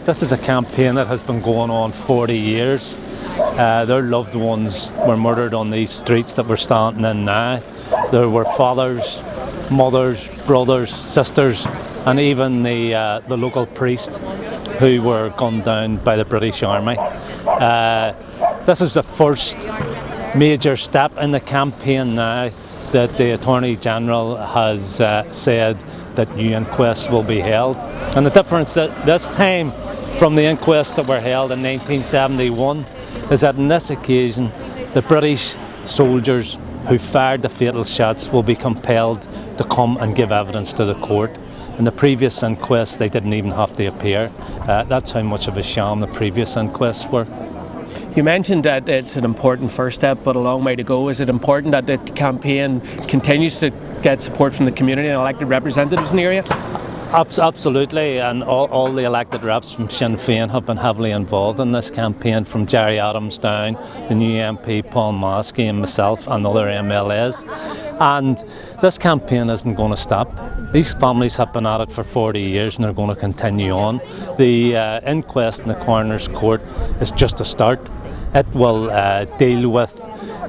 This is a campaign that has been going on 40 years. Their loved ones were murdered on these streets that we're standing in now. There were fathers, mothers, brothers, sisters, and even the local priest who were gunned down by the British Army. This is the first major step in the campaign now that the Attorney General has said that new inquests will be held. And the difference this time from the inquests that were held in 1971 is that on this occasion the British soldiers who fired the fatal shots will be compelled to come and give evidence to the court. In the previous inquests they didn't even have to appear. That's how much of a sham the previous inquests were. You mentioned that it's an important first step but a long way to go. Is it important that the campaign continues to get support from the community and elected representatives in the area? Absolutely, and all the elected reps from Sinn Féin have been heavily involved in this campaign, from Gerry Adams down, the new MP Paul Maskey and myself and other MLAs. And this campaign isn't going to stop. These families have been at it for 40 years and they're going to continue on. The inquest in the Coroner's Court is just a start. It will deal with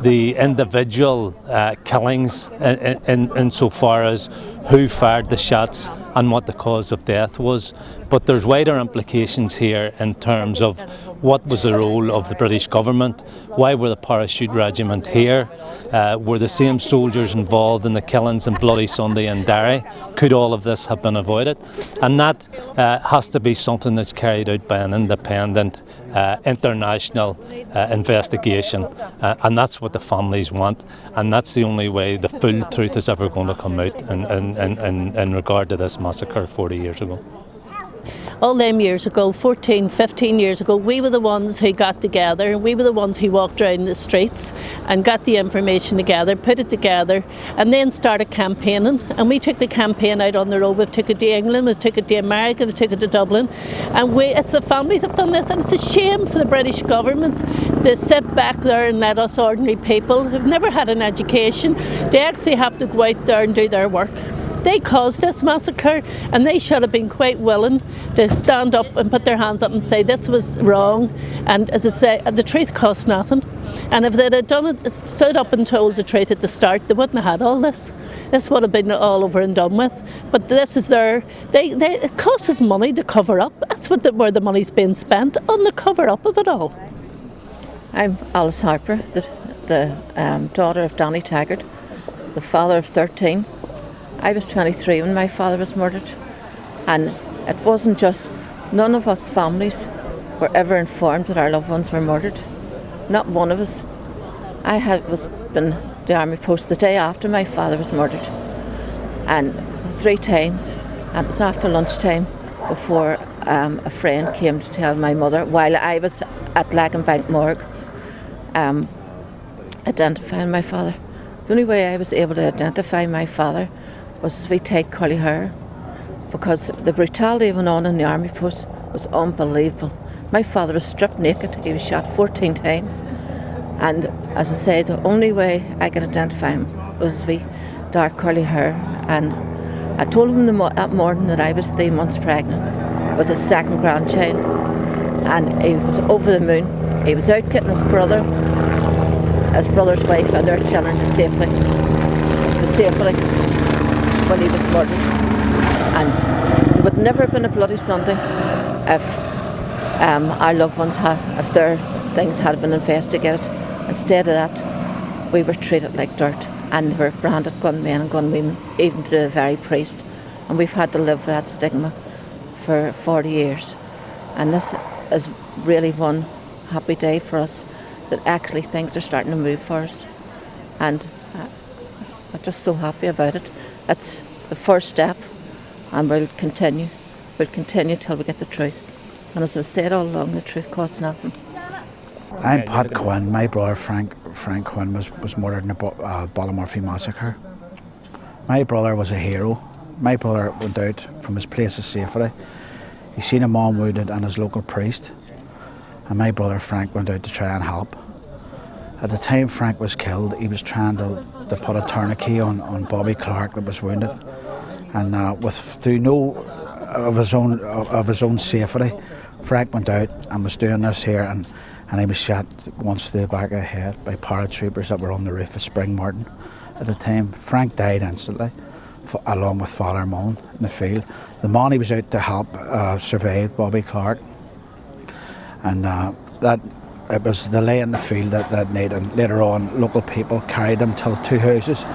the individual killings insofar as who fired the shots and what the cause of death was. But there's wider implications here in terms of what was the role of the British government, why were the Parachute Regiment here, were the same soldiers involved in the killings in Bloody Sunday in Derry, could all of this have been avoided? And that has to be something that's carried out by an independent international investigation, and that's what the families want, and that's the only way the full truth is ever going to come out in regard to this massacre 40 years ago. All them years ago, 14, 15 years ago, we were the ones who got together, we were the ones who walked around the streets and got the information together, put it together, and then started campaigning. And we took the campaign out on the road. We've took it to England, we've took it to America, we've took it to Dublin, and it's the families have done this, and it's a shame for the British government to sit back there and let us ordinary people who've never had an education, they actually have to go out there and do their work. They caused this massacre, and they should have been quite willing to stand up and put their hands up and say this was wrong. And as I say, the truth costs nothing. And if they'd have done it, stood up and told the truth at the start, they wouldn't have had all this. This would have been all over and done with. But this is it costs us money to cover up. That's where the money's being spent, on the cover up of it all. I'm Alice Harper, the daughter of Danny Taggart, the father of 13. I was 23 when my father was murdered, and it wasn't just, none of us families were ever informed that our loved ones were murdered. Not one of us. I was been the army post the day after my father was murdered, and 3 times, and it was after lunchtime before a friend came to tell my mother while I was at Lakenbank Morgue identifying my father. The only way I was able to identify my father was sweet tight curly hair, because the brutality went on in the army post was unbelievable. My father was stripped naked, he was shot 14 times, and as I say, the only way I could identify him was sweet dark curly hair. And I told him that morning that I was 3 months pregnant with his second grandchild, and he was over the moon. He was out getting his brother's wife and their children to safely when he was murdered. And there would never have been a Bloody Sunday if our loved ones if their things had been investigated. Instead of that, we were treated like dirt, and we were branded gunmen and gunwomen, even to the very priest. And we've had to live with that stigma for 40 years. And this is really one happy day for us, that actually things are starting to move for us. And I'm just so happy about it. It's the first step, and we'll continue till we get the truth. And as I've said all along, the truth costs nothing. I'm Pat Quinn. My brother Frank Quinn was murdered in the Ballymurphy Massacre. My brother was a hero. My brother went out from his place of safety. He seen a mom wounded and his local priest, and my brother Frank went out to try and help. At the time Frank was killed, he was trying to put a tourniquet on Bobby Clark that was wounded, and through no of his own safety, Frank went out and was doing this here, and he was shot once to the back of the head by paratroopers that were on the roof of Spring Martin at the time. Frank died instantly, along with Father Mullen in the field. The man he was out to help survived, Bobby Clark, and that it was the lay in the field that night, and later on local people carried them till two houses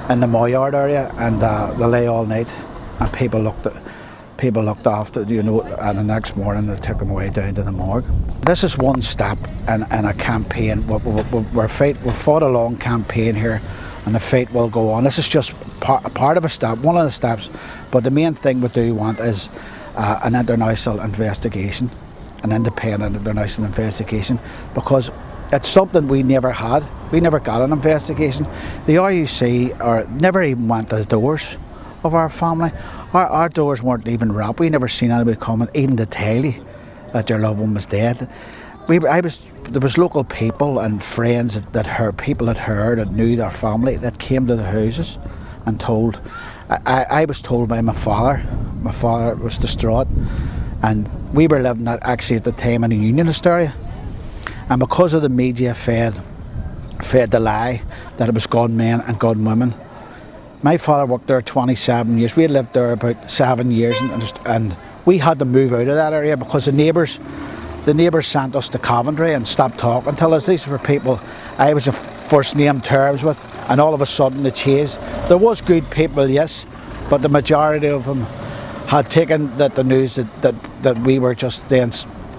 in the Moyard area, and they lay all night, and people looked after, you know, and the next morning they took them away down to the morgue. This is one step in a campaign. We're fought a long campaign here, and the fight will go on. This is just part of a step, one of the steps, but the main thing we do want is an international investigation, an independent international investigation, because it's something we never had. We never got an investigation. The RUC never even went to the doors of our family. Our doors weren't even wrapped. We never seen anybody coming even to tell you that your loved one was dead. There was local people and friends that heard, people that heard and knew their family, that came to the houses and told. I was told by my father. My father was distraught, and we were living actually at the time in a unionist area, and because of the media fed the lie that it was gunmen and gunwomen. My father worked there 27 years. We had lived there about 7 years, and we had to move out of that area because the neighbours sent us to Coventry and stopped talking to us. These were people I was in first name terms with, and all of a sudden they changed. There was good people, yes, but the majority of them had taken the news that we were just then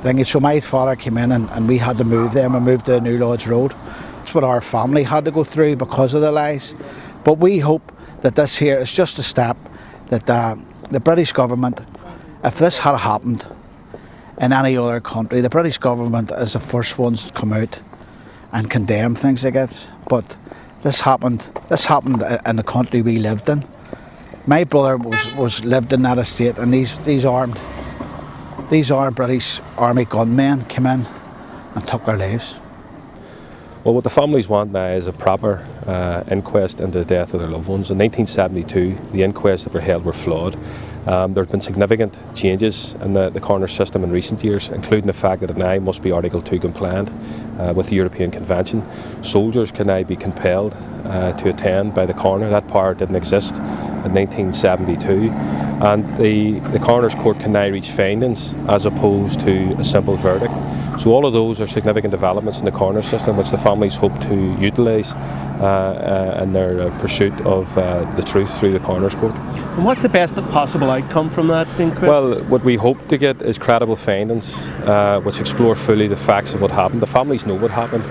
thinking. So my father came in, and we had to move them. We moved to New Lodge Road. That's what our family had to go through because of the lies. But we hope that this here is just a step, that the British government, if this had happened in any other country, the British government is the first ones to come out and condemn things like it. But this happened in the country we lived in. My brother was lived in that estate, and these armed British Army gunmen came in and took their lives. Well, what the families want now is a proper inquest into the death of their loved ones. In 1972, the inquests that were held were flawed. There have been significant changes in the coroner system in recent years, including the fact that it now must be Article 2 compliant with the European Convention. Soldiers can now be compelled to attend by the coroner. That power didn't exist in 1972, and the coroner's court can now reach findings as opposed to a simple verdict. So all of those are significant developments in the coroner system, which the families hope to utilise in their pursuit of the truth through the coroner's court. And what's the best possible outcome from that inquest? Well, what we hope to get is credible findings which explore fully the facts of what happened. The families know what happened,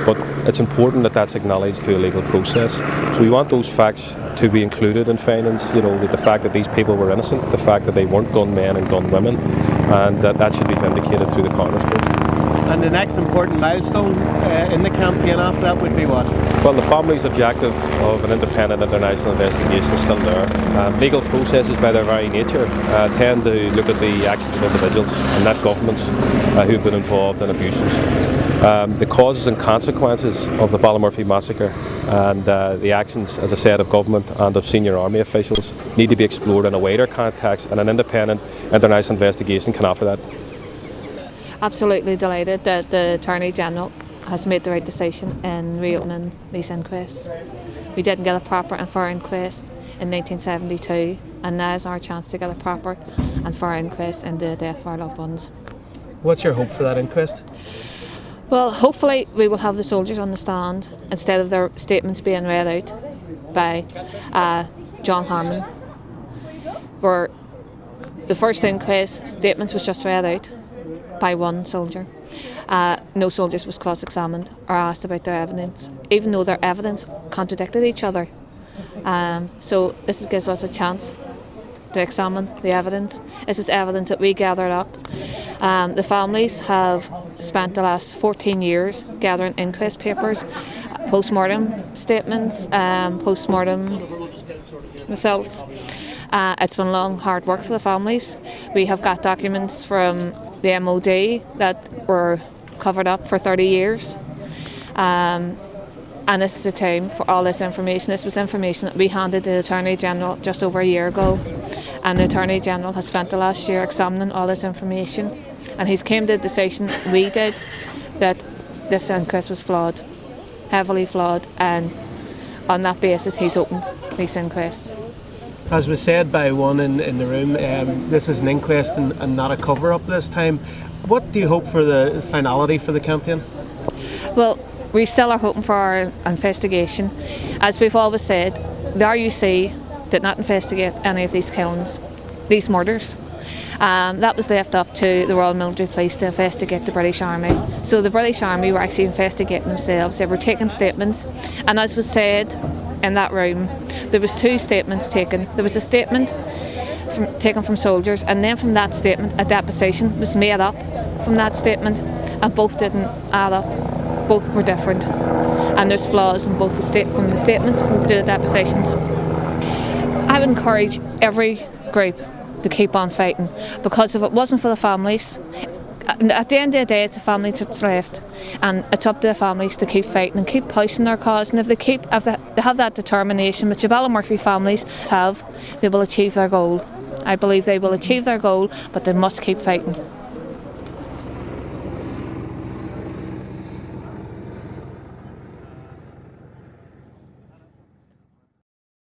but it's important that that's acknowledged through a legal process. So we want those facts to be included in findings, you know, the fact that these people were innocent, the fact that they weren't gunmen and gunwomen, and that should be vindicated through the coroner's court. And the next important milestone in the campaign after that would be what? Well, the family's objective of an independent international investigation is still there. Legal processes, by their very nature, tend to look at the actions of individuals and not governments who have been involved in abuses. The causes and consequences of the Ballymurphy Massacre and the actions, as I said, of government and of senior army officials need to be explored in a wider context, and an independent international investigation can offer that. Absolutely delighted that the Attorney General has made the right decision in reopening these inquests. We didn't get a proper and fair inquest in 1972, and now is our chance to get a proper and fair inquest into the death of our loved ones. What's your hope for that inquest? Well, hopefully we will have the soldiers on the stand instead of their statements being read out by John Harmon, where the first inquest statements was just read out by one soldier. No soldiers was cross-examined or asked about their evidence, even though their evidence contradicted each other. So this gives us a chance to examine the evidence. This is evidence that we gathered up. The families have spent the last 14 years gathering inquest papers, post-mortem statements, post-mortem results. It's been long, hard work for the families. We have got documents from the MOD that were covered up for 30 years. And this is the time for all this information. This was information that we handed to the Attorney General just over a year ago. and the Attorney General has spent the last year examining all this information, and he's came to the decision we did that this inquest was flawed, heavily flawed, and on that basis he's opened these inquests. As was said by one in the room, this is an inquest and not a cover-up this time. What do you hope for the finality for the campaign? Well, we still are hoping for our investigation. As we've always said, the RUC did not investigate any of these killings, these murders. That was left up to the Royal Military Police to investigate the British Army. So the British Army were actually investigating themselves. They were taking statements, and as was said in that room, there was 2 statements taken. There was a statement taken from soldiers, and then from that statement a deposition was made up from that statement, and both didn't add up. Both were different, and there's flaws in both from the statements to the depositions. I would encourage every group to keep on fighting, because if it wasn't for the families, at the end of the day it's the families that's left, and it's up to the families to keep fighting and keep pushing their cause, and if they have that determination which the Ballymurphy families have, they will achieve their goal. I believe they will achieve their goal, but they must keep fighting.